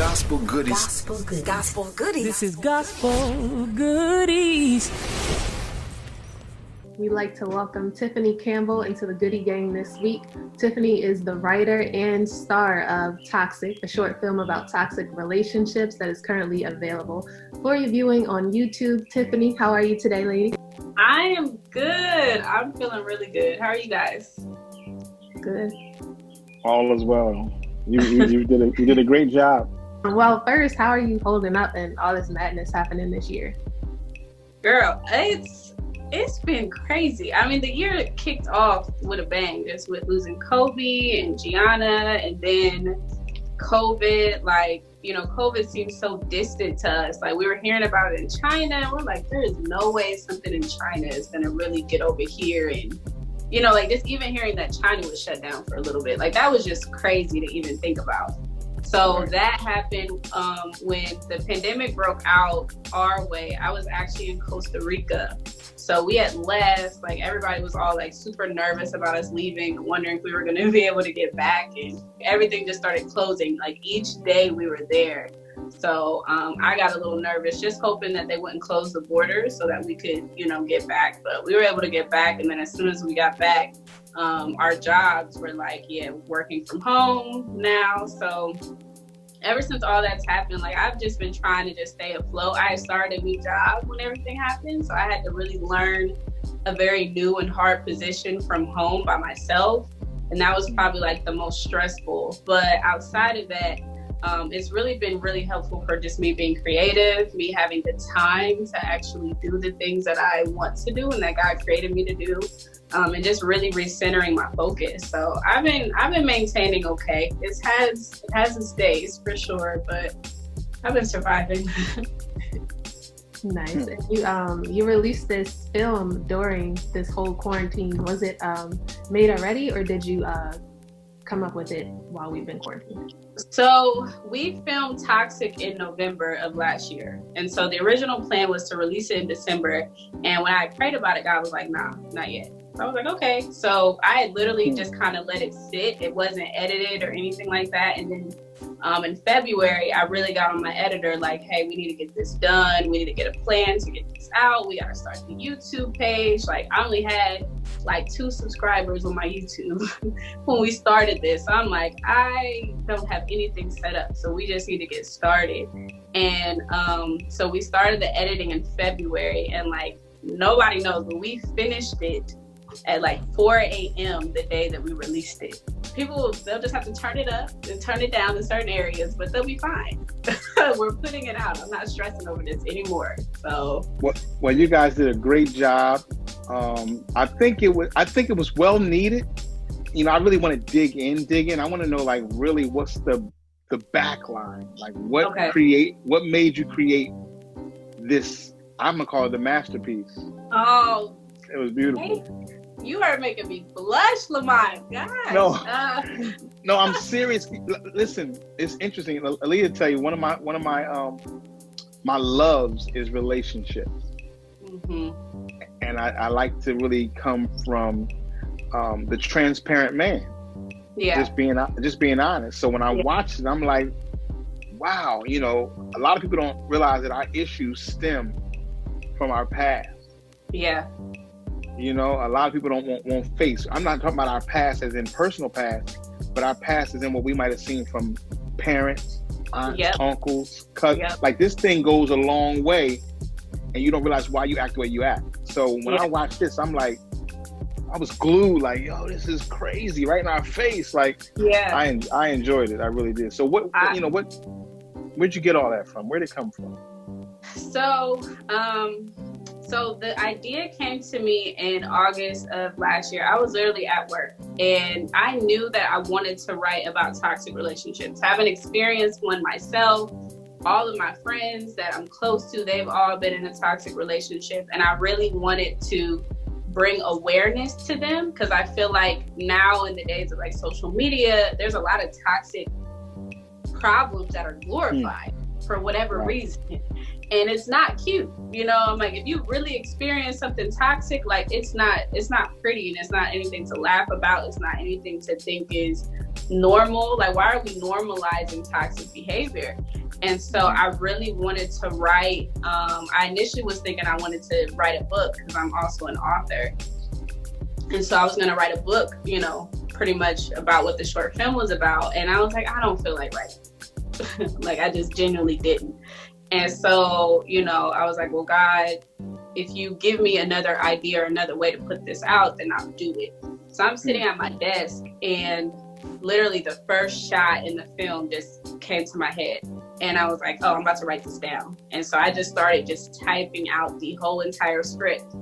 Gospel goodies. Gospel goodies. Gospel goodies. This is Gospel Goodies. We'd like to welcome Tiffany Campbell into the Goodie Gang this week. Tiffany is the writer and star of Toxic, a short film about toxic relationships that is currently available for your viewing on YouTube. Tiffany, how are you today, lady? I am good. I'm feeling really good. How are you guys? Good. All is well. You did a great job. Well, first, how are you holding up and all this madness happening this year? Girl, it's been crazy. I mean, the year kicked off with a bang, just with losing Kobe and Gianna, and then COVID. Like, COVID seems so distant to us. Like, we were hearing about it in China, and we're like, there is no way something in China is going to really get over here. And, just even hearing that China was shut down for a little bit, like, that was just crazy to even think about. So that happened when the pandemic broke out our way. I was actually in Costa Rica. So we had left, like, everybody was all like super nervous about us leaving, wondering if we were going to be able to get back, and everything just started closing. Like, each day we were there. So I got a little nervous, just hoping that they wouldn't close the borders so that we could, get back. But we were able to get back. And then as soon as we got back, our jobs were like, working from home now. So ever since all that's happened, like, I've just been trying to just stay afloat. I started a new job when everything happened. So I had to really learn a very new and hard position from home by myself. And that was probably like the most stressful. But outside of that, it's really been really helpful for just me being creative, me having the time to actually do the things that I want to do and that God created me to do, and just really recentering my focus. So I've been maintaining okay. It has its days for sure, but I've been surviving. Nice. And you released this film during this whole quarantine. Was it made already, or did you come up with it while we've been quarantined? So we filmed Toxic in November of last year. And so the original plan was to release it in December. And when I prayed about it, God was like, nah, not yet. So I was like, okay. So I had literally just kind of let it sit. It wasn't edited or anything like that. And then in February, I really got on my editor like, hey, we need to get this done. We need to get a plan to get this out. We got to start the YouTube page. Like, I only had like 2 subscribers on my YouTube when we started this. So I'm like, I don't have anything set up. So we just need to get started. And so we started the editing in February, and like, nobody knows, but we finished it at like 4 a.m. the day that we released it. People, they'll just have to turn it up and turn it down in certain areas, but they'll be fine. We're putting it out. I'm not stressing over this anymore. So well, you guys did a great job. I think it was well needed. I really want to dig in. I want to know, like, really what's the backline, like what made you create this? I'm gonna call it the masterpiece. Oh, it was beautiful. You are making me blush, Lamont. Gosh. No, I'm serious. Listen, it's interesting. Aaliyah tell you, one of my loves is relationships. Mm-hmm. And I like to really come from the transparent man. Yeah. Just being honest. So when I watch it, I'm like, wow, a lot of people don't realize that our issues stem from our past. Yeah. A lot of people won't face. I'm not talking about our past as in personal past, but our past is in what we might have seen from parents, aunts, uncles, cousins. Yep. Like, this thing goes a long way, and you don't realize why you act the way you act. So when I watch this, I'm like, I was glued. Like, yo, this is crazy, right in our face. Like, I enjoyed it. I really did. So where'd you get all that from? Where'd it come from? So the idea came to me in August of last year. I was literally at work, and I knew that I wanted to write about toxic relationships. I haven't experienced one myself. All of my friends that I'm close to, they've all been in a toxic relationship, and I really wanted to bring awareness to them, because I feel like now in the days of like social media, there's a lot of toxic problems that are glorified for whatever reason. And it's not cute, I'm like, if you really experience something toxic, like, it's not pretty, and it's not anything to laugh about. It's not anything to think is normal? Like, why are we normalizing toxic behavior? And so I really wanted to write, I initially was thinking I wanted to write a book because I'm also an author. And so I was going to write a book, you know, pretty much about what the short film was about. And I was like, I don't feel like writing. Like, I just genuinely didn't. And so, you know, I was like, well, God, if you give me another idea or another way to put this out, then I'll do it. So I'm sitting at my desk, and literally the first shot in the film just came to my head. And I was like, oh, I'm about to write this down. And so I just started just typing out the whole entire script.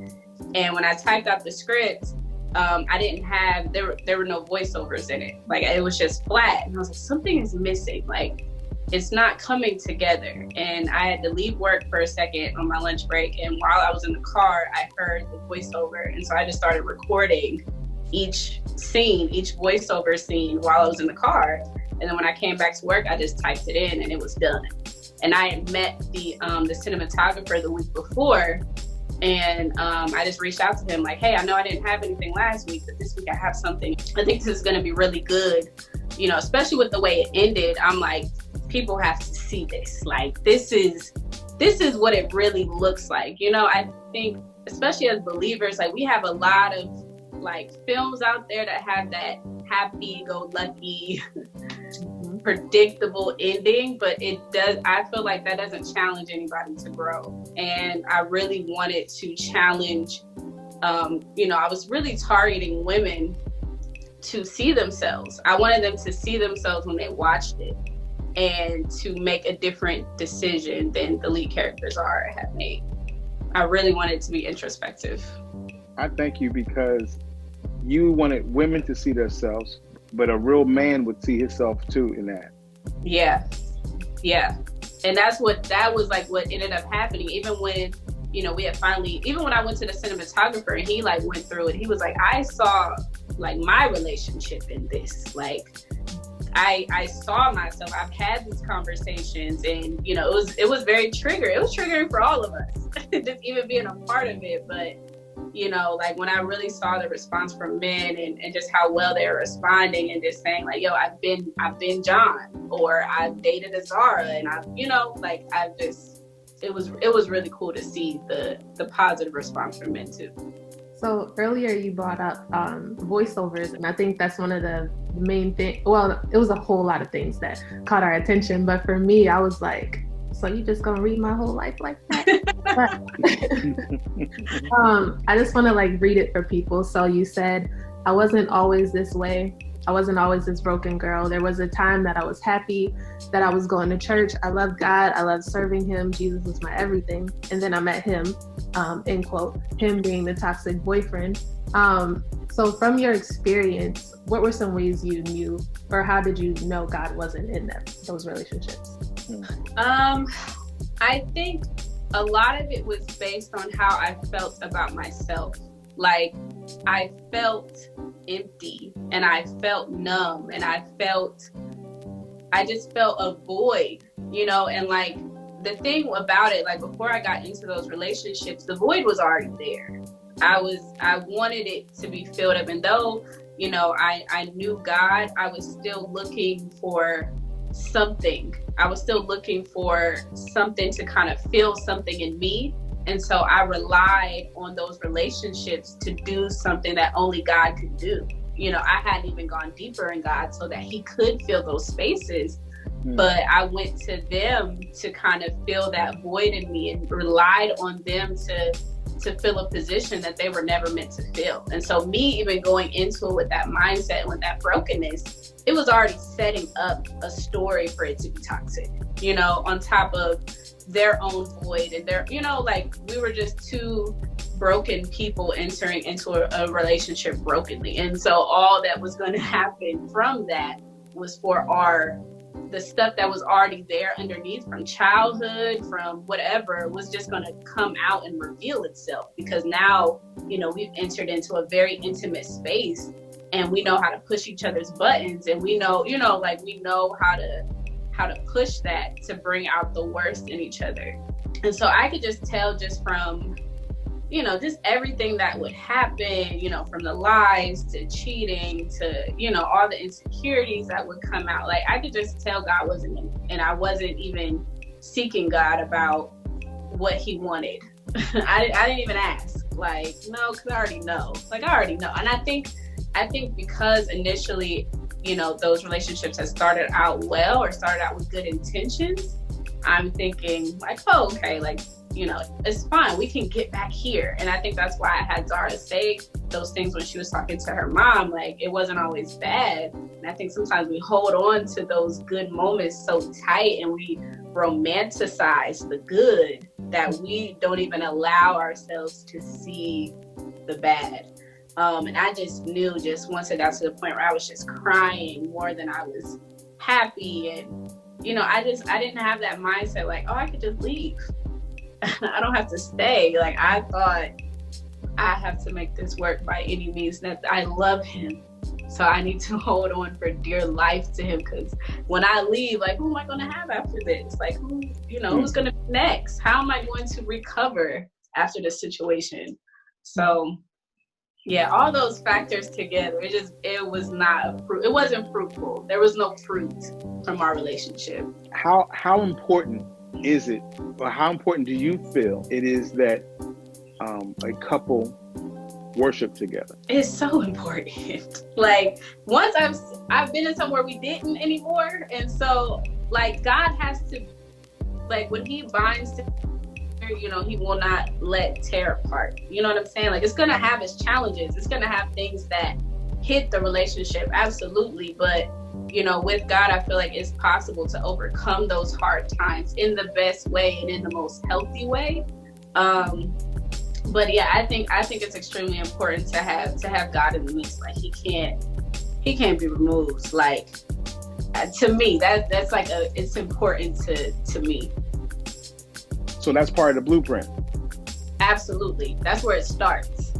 And when I typed out the script, I didn't have, there were no voiceovers in it. Like, it was just flat. And I was like, something is missing. Like, it's not coming together. And I had to leave work for a second on my lunch break. And while I was in the car, I heard the voiceover. And so I just started recording each scene, each voiceover scene while I was in the car. And then when I came back to work, I just typed it in and it was done. And I had met the cinematographer the week before. And I just reached out to him like, hey, I know I didn't have anything last week, but this week I have something. I think this is going to be really good, you know, especially with the way it ended. I'm like, people have to see this. Like, this is what it really looks like. You know, I think, especially as believers, like, we have a lot of like films out there that have that happy-go-lucky, predictable ending, but I feel like that doesn't challenge anybody to grow. And I really wanted to challenge, you know, I was really targeting women to see themselves. I wanted them to see themselves when they watched it and to make a different decision than the lead characters have made. I really wanted to be introspective. I thank you because you wanted women to see themselves, but a real man would see himself too in that. Yeah. And that was like what ended up happening. Even when, you know, even when I went to the cinematographer and he like went through it, he was like, I saw like my relationship in this. Like, I saw myself. I've had these conversations, and you know, it was very triggering. It was triggering for all of us, just even being a part of it. But you know, like when I really saw the response from men and just how well they were responding and just saying like, yo, I've been John, or I've dated a Zara, and it was really cool to see the positive response from men too. So earlier you brought up voiceovers, and I think that's one of the main things. Well, it was a whole lot of things that caught our attention, but for me, I was like, so you just gonna read my whole life like that? I just want to like read it for people. So you said, I wasn't always this way. I wasn't always this broken girl. There was a time that I was happy, that I was going to church. I loved God. I loved serving him. Jesus was my everything. And then I met him, end quote, him being the toxic boyfriend. So from your experience, what were some ways you knew, or how did you know God wasn't in those relationships? I think a lot of it was based on how I felt about myself. Like, I felt empty and I felt numb and I just felt a void, you know. And like, the thing about it, like before I got into those relationships, the void was already there. I wanted it to be filled up. And though, you know, I knew God, I was still looking for something. I was still looking for something to kind of feel something in me. And so I relied on those relationships to do something that only God could do. You know, I hadn't even gone deeper in God so that he could fill those spaces. But I went to them to kind of fill that void in me and relied on them to fill a position that they were never meant to fill. And so me even going into it with that mindset and with that brokenness, it was already setting up a story for it to be toxic, you know, on top of their own void and their, you know, like we were just two broken people entering into a relationship brokenly. And so all that was going to happen from that was for the stuff that was already there underneath from childhood, from whatever, was just going to come out and reveal itself, because now, you know, we've entered into a very intimate space and we know how to push each other's buttons, and we know, you know, like we know how to push that to bring out the worst in each other. And so I could just tell just from, just everything that would happen, from the lies to cheating to, all the insecurities that would come out. Like, I could just tell God wasn't in it, and I wasn't even seeking God about what he wanted. I didn't even ask, like, no, because I already know. Like, I already know. And I think because initially, those relationships have started out well or started out with good intentions, I'm thinking like, oh, okay, like, it's fine. We can get back here. And I think that's why I had Zara say those things when she was talking to her mom. Like, it wasn't always bad. And I think sometimes we hold on to those good moments so tight and we romanticize the good that we don't even allow ourselves to see the bad. And I just knew once it got to the point where I was just crying more than I was happy. And, I didn't have that mindset like, oh, I could just leave. I don't have to stay. Like, I thought I have to make this work by any means. That I love him. So I need to hold on for dear life to him. Because when I leave, like, who am I going to have after this? Like, who's going to be next? How am I going to recover after this situation? So, yeah, all those factors together, it wasn't fruitful. There was no fruit from our relationship. How important is it, or how important do you feel it is that a couple worship together? It's so important. Like, once I've been in somewhere we didn't anymore, and so like God has to, like, when he binds together, he will not let tear apart. You know what I'm saying? Like, it's gonna have its challenges. It's gonna have things that hit the relationship, absolutely. But with God, I feel like it's possible to overcome those hard times in the best way and in the most healthy way. But yeah, I think it's extremely important to have God in the mix. Like, he can't be removed. Like, to me, that's like it's important to me. So that's part of the blueprint. Absolutely, that's where it starts.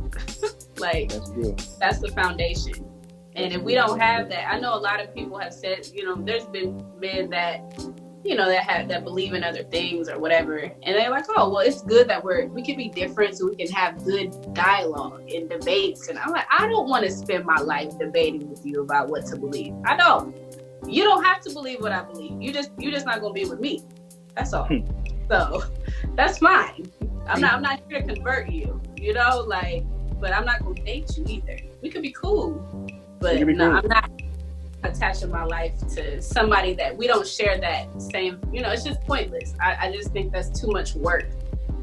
Like, that's good. That's the foundation. And if we don't have that, I know a lot of people have said, there's been men that, that believe in other things or whatever. And they're like, oh, well, it's good that we can be different so we can have good dialogue and debates. And I'm like, I don't want to spend my life debating with you about what to believe. I don't. You don't have to believe what I believe. You're just not going to be with me. That's all. So that's fine. I'm not here to convert you, but I'm not going to date you either. We could be cool. But no, I'm not attaching my life to somebody that we don't share that same, it's just pointless. I just think that's too much work,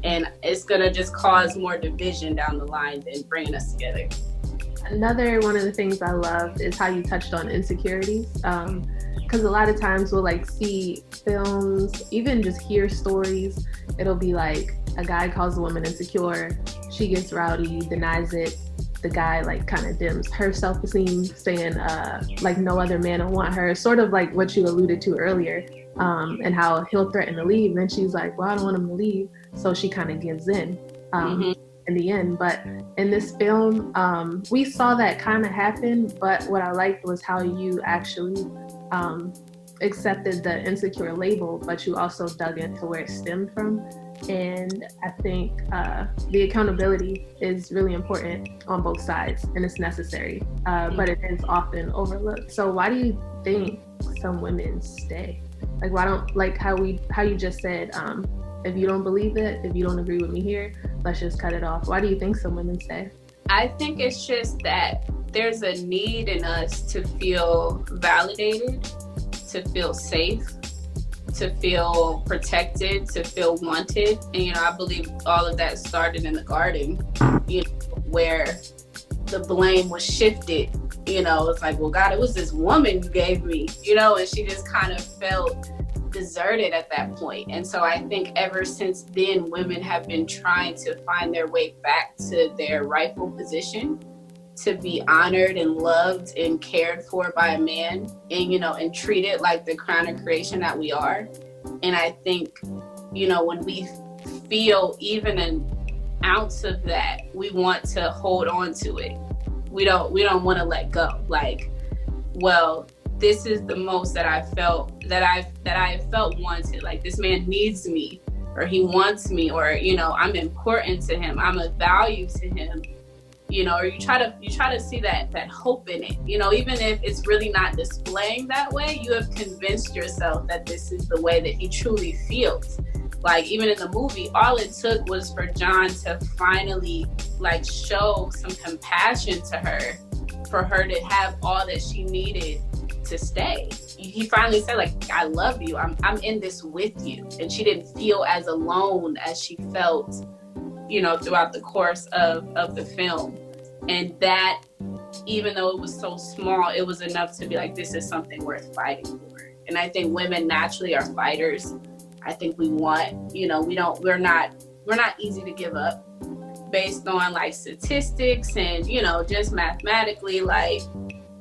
and it's going to just cause more division down the line than bringing us together. Another one of the things I loved is how you touched on insecurities. Because a lot of times we'll like see films, even just hear stories. It'll be like a guy calls a woman insecure. She gets rowdy, denies it. The guy like kind of dims her self-esteem, saying like no other man will want her, sort of like what you alluded to earlier, and how he'll threaten to leave. Then she's like, well, I don't want him to leave. So she kind of gives in the end. But in this film, we saw that kind of happen. But what I liked was how you actually accepted the insecure label, but you also dug into where it stemmed from. And I think the accountability is really important on both sides, and it's necessary, but it is often overlooked. So why do you think some women stay? Like, why don't, like how you just said, if you don't believe it, if you don't agree with me here, let's just cut it off. Why do you think some women stay? I think it's just that there's a need in us to feel validated, to feel safe, to feel protected, to feel wanted. And, I believe all of that started in the garden, where the blame was shifted. It's like, well, God, it was this woman you gave me, and she just kind of felt deserted at that point. And so I think ever since then, women have been trying to find their way back to their rightful position, to be honored and loved and cared for by a man, and treated like the crown of creation that we are. And I think, when we feel even an ounce of that, we want to hold on to it. We don't want to let go. Like, well, this is the most that I felt, that I felt wanted. Like, this man needs me. or he wants me, or, you know, I'm important to him, I'm of value to him, you know, or you try to see that hope in it, you know, even if it's really not displaying that way, you have convinced yourself that this is the way that he truly feels. Like, even in the movie, all it took was for John to finally, like, show some compassion to her, for her to have all that she needed to stay. He finally said, like, I love you, I'm in this with you. And she didn't feel as alone as she felt, you know, throughout the course of the film. And that, even though it was so small, it was enough to be like, this is something worth fighting for. And I think women naturally are fighters. I think we want, you know, we're not easy to give up based on, like, statistics and, you know, just mathematically, like,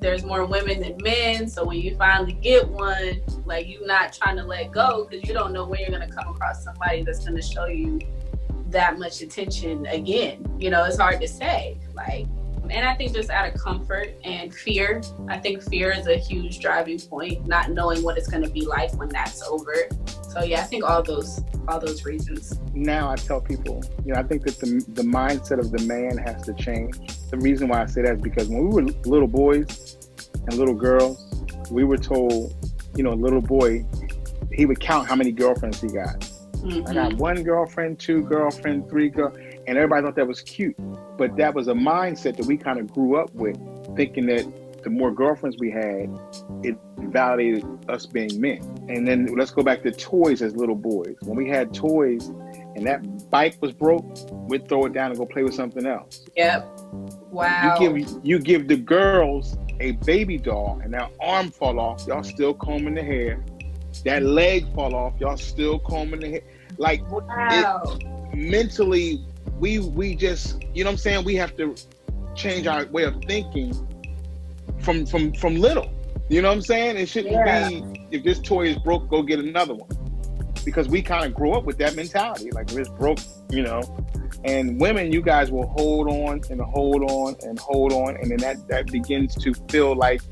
there's more women than men. So when you finally get one, like, you're not trying to let go, because you don't know when you're going to come across somebody that's going to show you that much attention again. You know, it's hard to say, like, and I think just out of comfort and fear, I think fear is a huge driving point, not knowing what it's going to be like when that's over. So yeah, I think all those reasons. Now I tell people, you know, I think that the mindset of the man has to change. The reason why I say that is because when we were little boys and little girls, we were told, you know, a little boy, he would count how many girlfriends he got. Mm-hmm. I got 1 girlfriend, 2 girlfriend, 3 girl, and everybody thought that was cute. But that was a mindset that we kind of grew up with, thinking that the more girlfriends we had, it validated us being men. And then let's go back to toys as little boys. When we had toys and that bike was broke, we'd throw it down and go play with something else. Yep. Wow. You give the girls a baby doll and that arm fall off, y'all still combing the hair. That leg fall off, y'all still combing the hair. Like, wow. Mentally, we just, you know what I'm saying? We have to change our way of thinking from little. You know what I'm saying? It shouldn't be, if this toy is broke, go get another one. Because we kind of grow up with that mentality. Like, if it's broke, you know. And women, you guys will hold on and hold on and hold on. And then that begins to feel like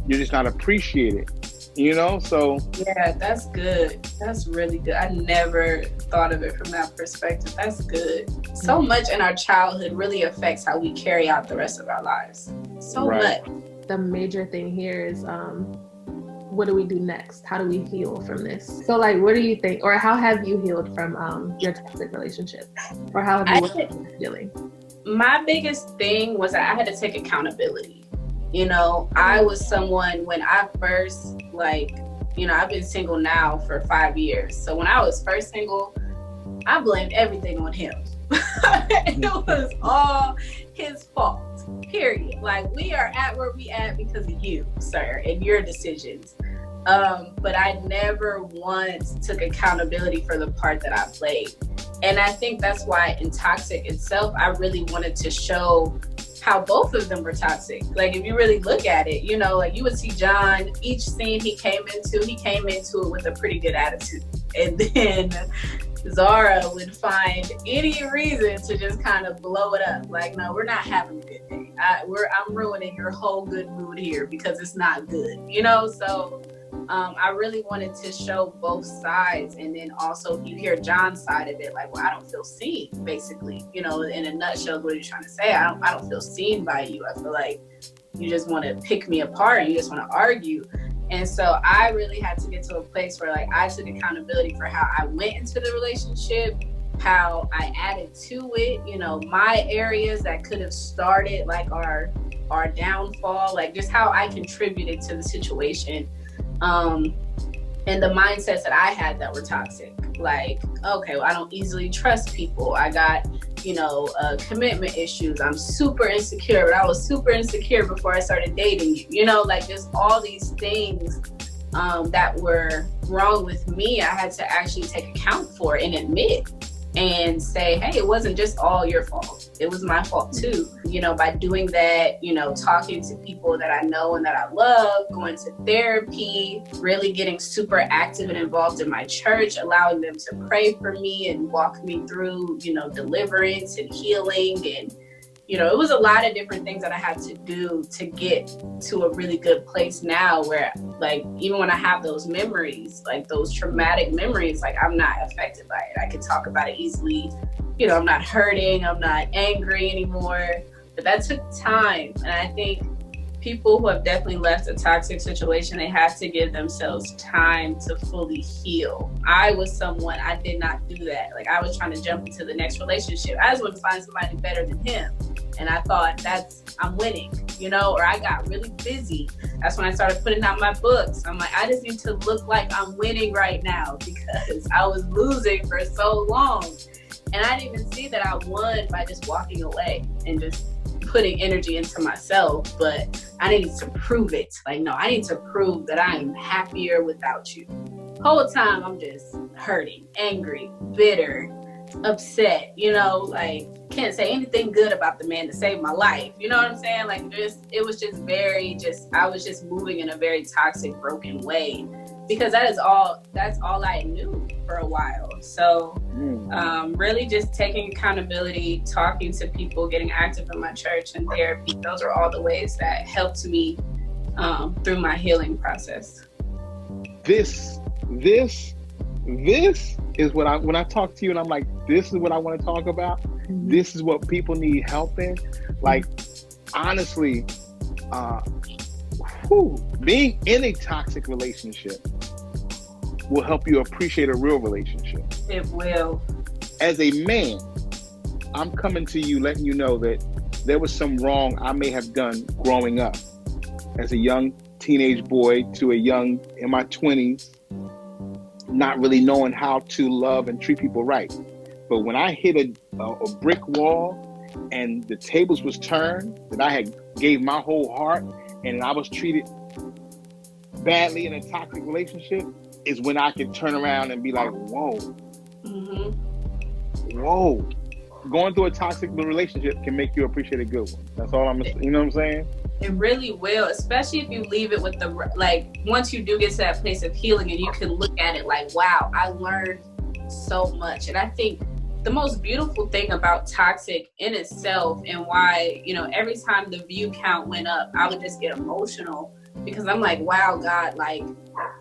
you're just not appreciated. You know, so. Yeah, that's good. That's really good. I never thought of it from that perspective. That's good. So much in our childhood really affects how we carry out the rest of our lives. So much. The major thing here is, what do we do next? How do we heal from this? So, like, what do you think, or how have you healed from your toxic relationship? Or how have you been healing? My biggest thing was that I had to take accountability. You know, I was someone when I first, like, you know, I've been single now for 5 years. So when I was first single, I blamed everything on him. It was all his fault, period. Like, we are at where we at because of you, sir, and your decisions. But I never once took accountability for the part that I played. And I think that's why in Toxic itself, I really wanted to show how both of them were toxic. Like, if you really look at it, you know, like, you would see John, each scene he came into it with a pretty good attitude. And then Zara would find any reason to just kind of blow it up. Like, no, we're not having a good day. I'm ruining your whole good mood here because it's not good, you know? So I really wanted to show both sides. And then also you hear John's side of it, like, well, I don't feel seen, basically, you know, in a nutshell, what you're trying to say. I don't feel seen by you. I feel like you just want to pick me apart and you just want to argue. And so I really had to get to a place where, like, I took accountability for how I went into the relationship, how I added to it, you know, my areas that could have started, like, our downfall, like, just how I contributed to the situation. And the mindsets that I had that were toxic, like, okay, well, I don't easily trust people. I got, you know, commitment issues. I'm super insecure, but I was super insecure before I started dating you. You know, like, just all these things that were wrong with me, I had to actually take account for and admit and say, hey, it wasn't just all your fault. It was my fault too. You know, by doing that, you know, talking to people that I know and that I love, going to therapy, really getting super active and involved in my church, allowing them to pray for me and walk me through, you know, deliverance and healing and, it was a lot of different things that I had to do to get to a really good place now where, like, even when I have those memories, like those traumatic memories, like, I'm not affected by it. I can talk about it easily. I'm not hurting. I'm not angry anymore. But that took time. And I think people who have definitely left a toxic situation, they have to give themselves time to fully heal. I was someone, I did not do that. Like, I was trying to jump into the next relationship. I just wanted to find somebody better than him. And I thought I'm winning, or I got really busy. That's when I started putting out my books. I'm like, I just need to look like I'm winning right now because I was losing for so long. And I didn't even see that I won by just walking away and just putting energy into myself, but I needed to prove it. Like, no, I need to prove that I am happier without you. Whole time I'm just hurting, angry, bitter, upset, like can't say anything good about the man to save my life. You know what I'm saying? Like, it was just I was just moving in a very toxic, broken way because that's all I knew for a while. So really just taking accountability, talking to people, getting active in my church and therapy. Those are all the ways that helped me through my healing process. This is what when I talk to you and I'm like, this is what I want to talk about. This is what people need help in. Like, honestly, being in a toxic relationship will help you appreciate a real relationship. It will. As a man, I'm coming to you letting you know that there was some wrong I may have done growing up as a young teenage boy to a young in my 20s, not really knowing how to love and treat people right. But when I hit a brick wall and the tables was turned, that I had gave my whole heart and I was treated badly in a toxic relationship, is when I can turn around and be like, whoa. Whoa. Going through a toxic relationship can make you appreciate a good one. That's all you know what I'm saying? It really will, especially if you leave it with once you do get to that place of healing and you can look at it like, wow, I learned so much. And I think the most beautiful thing about toxic in itself and why, every time the view count went up, I would just get emotional because I'm like, wow, God, like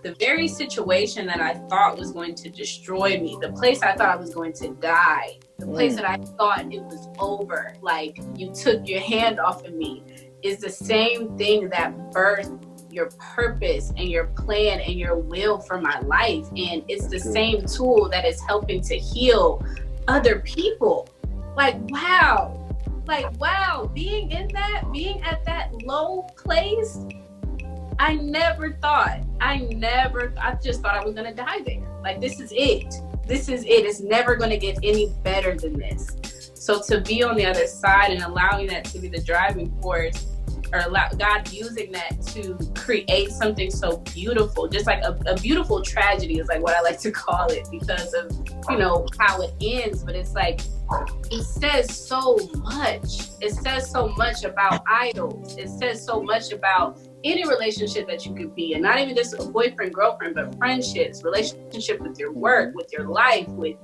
the very situation that I thought was going to destroy me, the place I thought I was going to die, the place that I thought it was over, like you took your hand off of me, is the same thing that birthed your purpose and your plan and your will for my life. And it's the same tool that is helping to heal other people. Like, wow, being at that low place, I just thought I was gonna die there. Like, this is it. It's never gonna get any better than this. So to be on the other side and allowing that to be the driving force, or allow God using that to create something so beautiful, just like a beautiful tragedy is like what I like to call it because of, how it ends. But it's like, it says so much. It says so much about idols. It says so much about any relationship that you could be in, not even just a boyfriend, girlfriend, but friendships, relationship with your work, with your life, with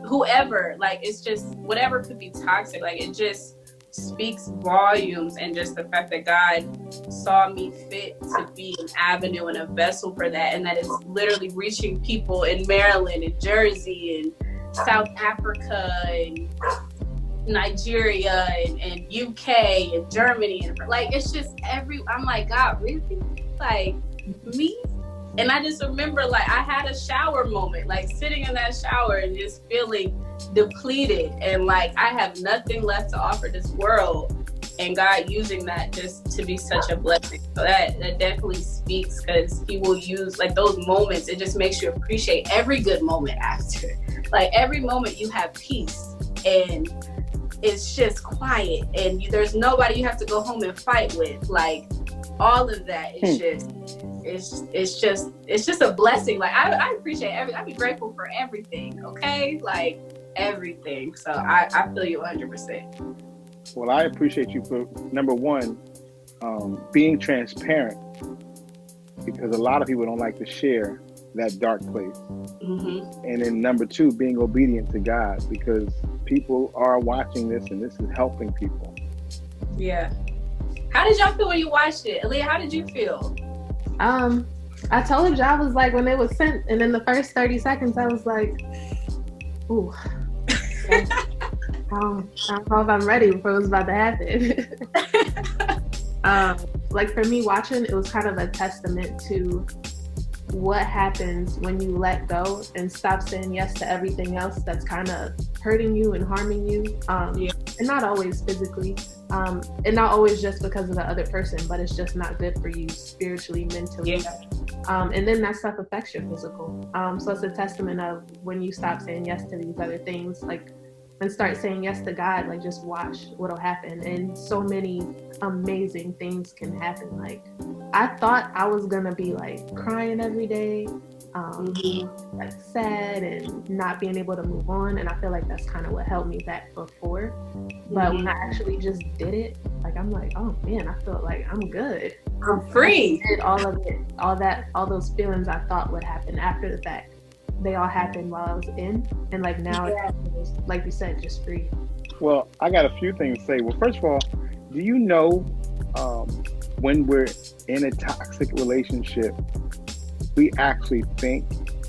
whoever. Like, it's just whatever could be toxic. Like, it just speaks volumes. And just the fact that God saw me fit to be an avenue and a vessel for that, and that it's literally reaching people in Maryland and Jersey and South Africa and Nigeria and UK and Germany, and like, it's just I'm like, God, really? Like, me? And I just remember, like, I had a shower moment, like sitting in that shower and just feeling depleted and like I have nothing left to offer this world, and God using that just to be such a blessing. So that definitely speaks, because he will use like those moments. It just makes you appreciate every good moment after. Like, every moment you have peace and it's just quiet and there's nobody you have to go home and fight with. Like, all of that is it's just a blessing. Like, I appreciate everything. I'd be grateful for everything. Okay, like everything. So I feel you 100%. Well, I appreciate you for, number one, being transparent, because a lot of people don't like to share that dark place. Mm-hmm. And then number two, being obedient to God, because people are watching this and this is helping people. Yeah. How did y'all feel when you watched it? Aaliyah, how did you feel? I told you, I was like, when it was sent, and in the first 30 seconds, I was like, ooh. I don't know if I'm ready for what's about to happen. Like for me watching, it was kind of a testament to what happens when you let go and stop saying yes to everything else that's kind of hurting you and harming you. And not always physically, and not always just because of the other person, but it's just not good for you spiritually, mentally. Yeah. And then that stuff affects your physical. So it's a testament of when you stop saying yes to these other things, like, and start saying yes to God, like just watch what'll happen. And so many amazing things can happen. Like I thought I was gonna be like crying every day, like sad and not being able to move on. And I feel like that's kind of what held me back before. But when I actually just did it, like I'm like, oh man, I felt like I'm good. I'm free. I did all of it, all those feelings I thought would happen after the fact. They all happened while I was in, and like now, it's, like you said, just free. Well, I got a few things to say. Well, first of all, do you know when we're in a toxic relationship, we actually think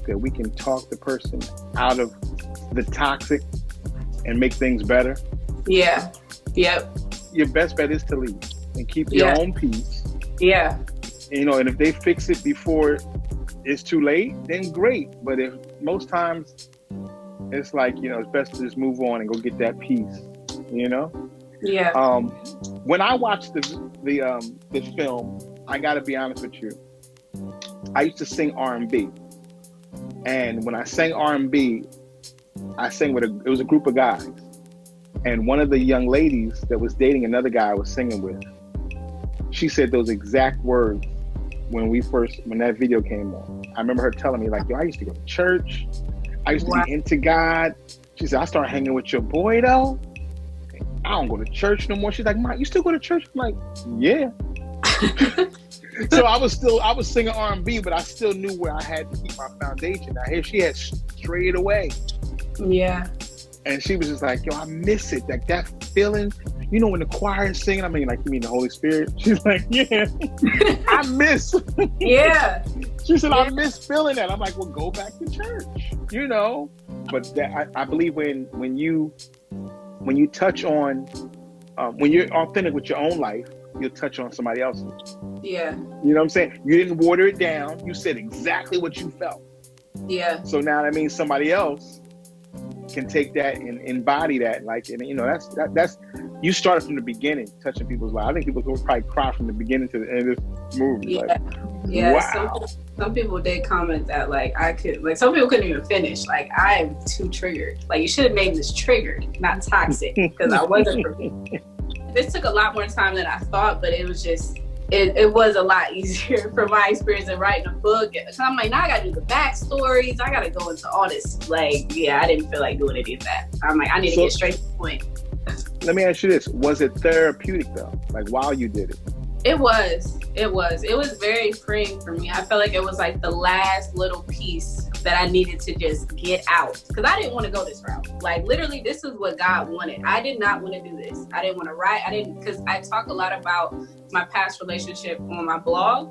that we can talk the person out of the toxic and make things better? Yeah. Yep. Your best bet is to leave and keep your own peace. Yeah. You know, and if they fix it before it's too late, then great. But if most times it's like, you know, it's best to just move on and go get that peace, you know? Yeah. When I watched this film, I gotta be honest with you, I used to sing R&B. And when I sang R&B, I sang with it was a group of guys. And one of the young ladies that was dating another guy I was singing with, she said those exact words when that video came on. I remember her telling me, like, yo, I used to go to church. I used to be into God. She said, I started hanging with your boy, though. I don't go to church no more. She's like, Mom, you still go to church? I'm like, yeah. So I was singing R&B, but I still knew where I had to keep my foundation. Now here she had strayed away. Yeah. And she was just like, yo, I miss it. Like that feeling, you know, when the choir is singing, I mean, like, you mean the Holy Spirit? She's like, yeah, I miss. Yeah. She said, I miss feeling that. I'm like, well, go back to church, you know? But that, I believe when you touch on, when you're authentic with your own life, you'll touch on somebody else's. Yeah. You know what I'm saying? You didn't water it down. You said exactly what you felt. Yeah. So now that means somebody else can take that and embody that, like, and you know, that's you started from the beginning, touching people's lives. I think people would probably cry from the beginning to the end of this movie. Yeah, like, yeah. Wow. Some people did comment that, like, some people couldn't even finish. Like, I'm too triggered. Like, you should have made this triggered, not toxic, because I wasn't prepared. This took a lot more time than I thought, but it was just. It was a lot easier from my experience in writing a book. So I'm like, now I gotta do the backstories. I gotta go into all this. Like, yeah, I didn't feel like doing any of that. I'm like, I need to get straight to the point. Let me ask you this. Was it therapeutic though? Like while you did it? It was very freeing for me. I felt like it was like the last little piece that I needed to just get out. Because I didn't want to go this route. Like literally, this is what God wanted. I did not want to do this. I didn't want to write. Because I talk a lot about my past relationship on my blog.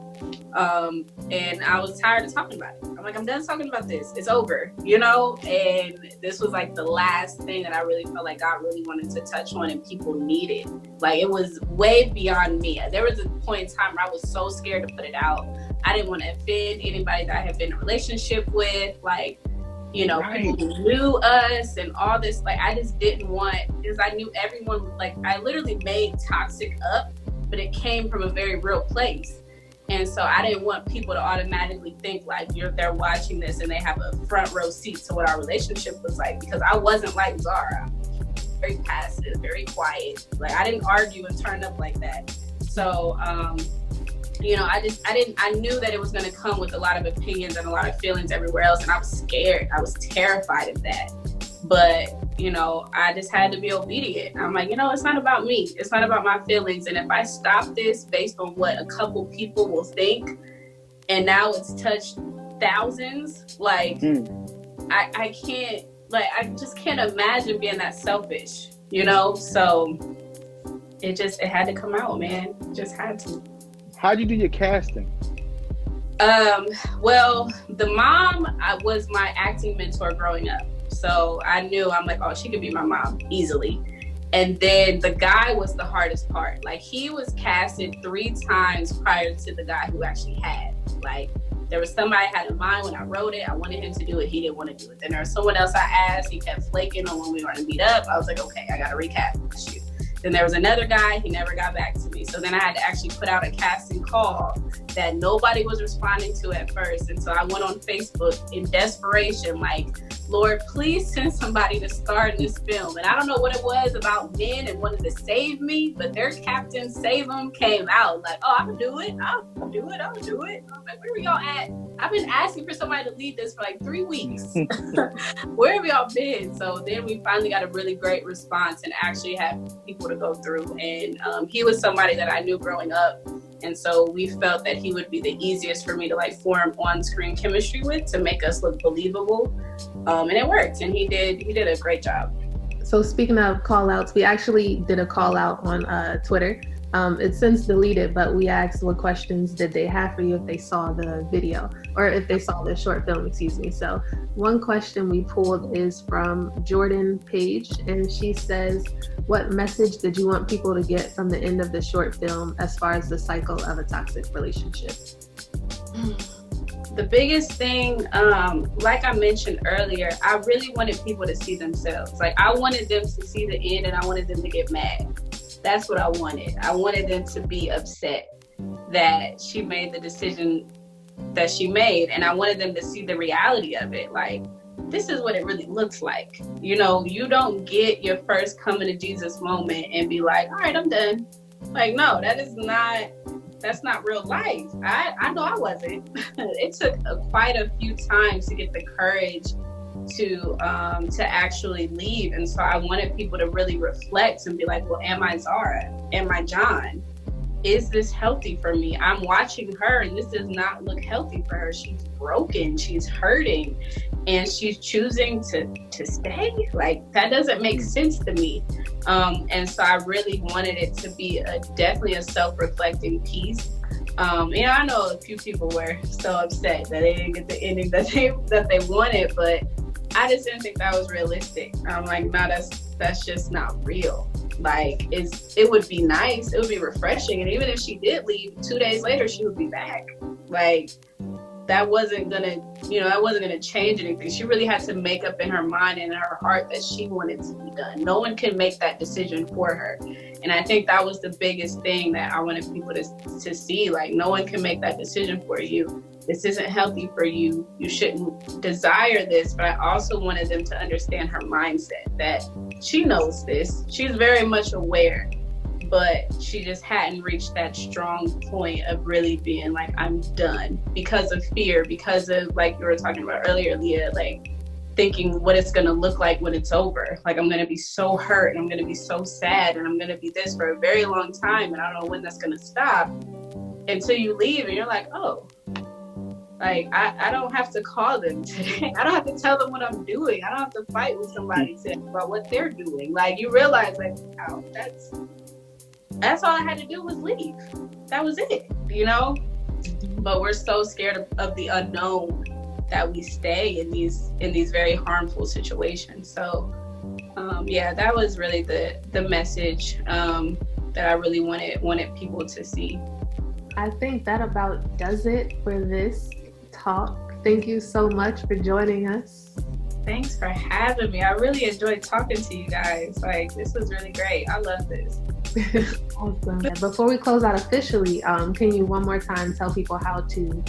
And I was tired of talking about it. I'm like, I'm done talking about this. It's over, you know? And this was like the last thing that I really felt like God really wanted to touch on and people needed. Like it was way beyond me. There was a point in time where I was so scared to put it out. I didn't want to offend anybody that I had been in a relationship with. Like, you know, people who knew us and all this. Like, I just didn't want, because I knew everyone, like, I literally made toxic up, but it came from a very real place. And so I didn't want people to automatically think like they're watching this and they have a front row seat to what our relationship was like, because I wasn't like Zara. Very passive, very quiet. Like I didn't argue and turn up like that. So, you know, I knew that it was going to come with a lot of opinions and a lot of feelings everywhere else. And I was scared. I was terrified of that. But, you know, I just had to be obedient. I'm like, you know, it's not about me. It's not about my feelings. And if I stop this based on what a couple people will think, and now it's touched thousands, like, I can't, like, I just can't imagine being that selfish, you know? So it had to come out, man. It just had to. How'd you do your casting? Well, the mom was my acting mentor growing up. So I'm like, oh, she could be my mom easily. And then the guy was the hardest part. Like, he was casted 3 times prior to the guy who actually had. Like, there was somebody I had in mind when I wrote it. I wanted him to do it. He didn't want to do it. Then there was someone else I asked. He kept flaking on when we were going to meet up. I was like, okay, I got to recast this shit. Then there was another guy. He never got back to me. So then I had to actually put out a casting call that nobody was responding to at first. And so I went on Facebook in desperation, like, Lord, please send somebody to star in this film. And I don't know what it was about men and wanted to save me, but their Captain Save 'em came out like, oh, I can do it. I'll do it. I was like, where were y'all at? I've been asking for somebody to lead this for like 3 weeks. Where have y'all been? So then we finally got a really great response and actually had people to go through. And he was somebody that I knew growing up. And so we felt that he would be the easiest for me to like form on-screen chemistry with to make us look believable. And it worked. And he did a great job. So speaking of call outs, we actually did a call out on Twitter. It's since deleted, but we asked what questions did they have for you if they saw the video or if they saw the short film, excuse me. So one question we pulled is from Jordan Page, and she says, what message did you want people to get from the end of the short film as far as the cycle of a toxic relationship? The biggest thing, like I mentioned earlier, I really wanted people to see themselves. Like, I wanted them to see the end and I wanted them to get mad. That's what I wanted. I wanted them to be upset that she made the decision that she made. And I wanted them to see the reality of it. Like, this is what it really looks like. You know, you don't get your first coming to Jesus moment and be like, all right, I'm done. Like, no, that's not real life. I know I wasn't. It took quite a few times to get the courage to actually leave. And so I wanted people to really reflect and be like, well, am I Zara? Am I John? Is this healthy for me? I'm watching her and this does not look healthy for her. She's broken, she's hurting, and she's choosing to stay. Like, that doesn't make sense to me. And so I really wanted it to be definitely a self-reflecting piece. I know a few people were so upset that they didn't get the ending that they wanted, but I just didn't think that was realistic. I'm like, no, that's just not real. Like, it would be nice, it would be refreshing, and even if she did leave, 2 days later she would be back. Like, that wasn't gonna change anything. She really had to make up in her mind and in her heart that she wanted to be done. No one can make that decision for her. And I think that was the biggest thing that I wanted people to see. Like, no one can make that decision for you. This isn't healthy for you. You shouldn't desire this. But I also wanted them to understand her mindset, that she knows this. She's very much aware, but she just hadn't reached that strong point of really being like, I'm done, because of fear, because of, like you were talking about earlier, Leah, like thinking what it's going to look like when it's over. Like, I'm going to be so hurt and I'm going to be so sad and I'm going to be this for a very long time. And I don't know when that's going to stop until you leave and you're like, oh, like, I don't have to call them today. I don't have to tell them what I'm doing. I don't have to fight with somebody about what they're doing. Like, you realize, like, wow, that's all I had to do was leave. That was it, you know? But we're so scared of the unknown that we stay in these very harmful situations. So, that was really the message that I really wanted people to see. I think that about does it for this talk. Thank you so much for joining us. Thanks for having me. I really enjoyed talking to you guys. Like, this was really great. I love this. Awesome. Before we close out officially, can you one more time tell people how to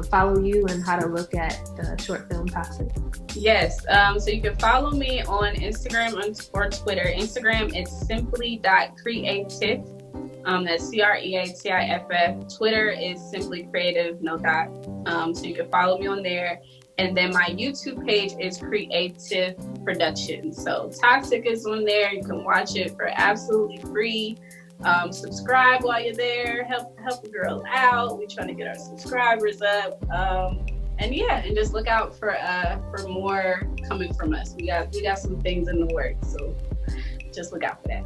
follow you and how to look at the short film Toxic? Yes. So you can follow me on Instagram or Twitter. Instagram, it's simply.creative. That's CREATIFF. Twitter is simply creative, no dot. So you can follow me on there. And then my YouTube page is Creative Productions. So Toxic is on there. You can watch it for absolutely free. Subscribe while you're there. Help the girls out. We're trying to get our subscribers up. And just look out for more coming from us. We got some things in the works. So just look out for that.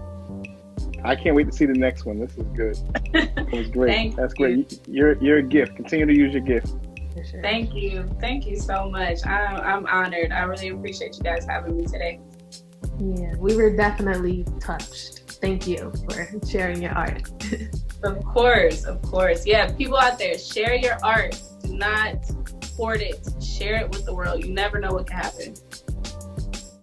I can't wait to see the next one. This is good. It was great. That's great. You're a gift. Continue to use your gift. Sure. Thank you so much. I'm honored. I really appreciate you guys having me today. Yeah, we were definitely touched. Thank you for sharing your art. Of course. Yeah, people out there, share your art. Do not hoard it. Share it with the world. You never know what can happen.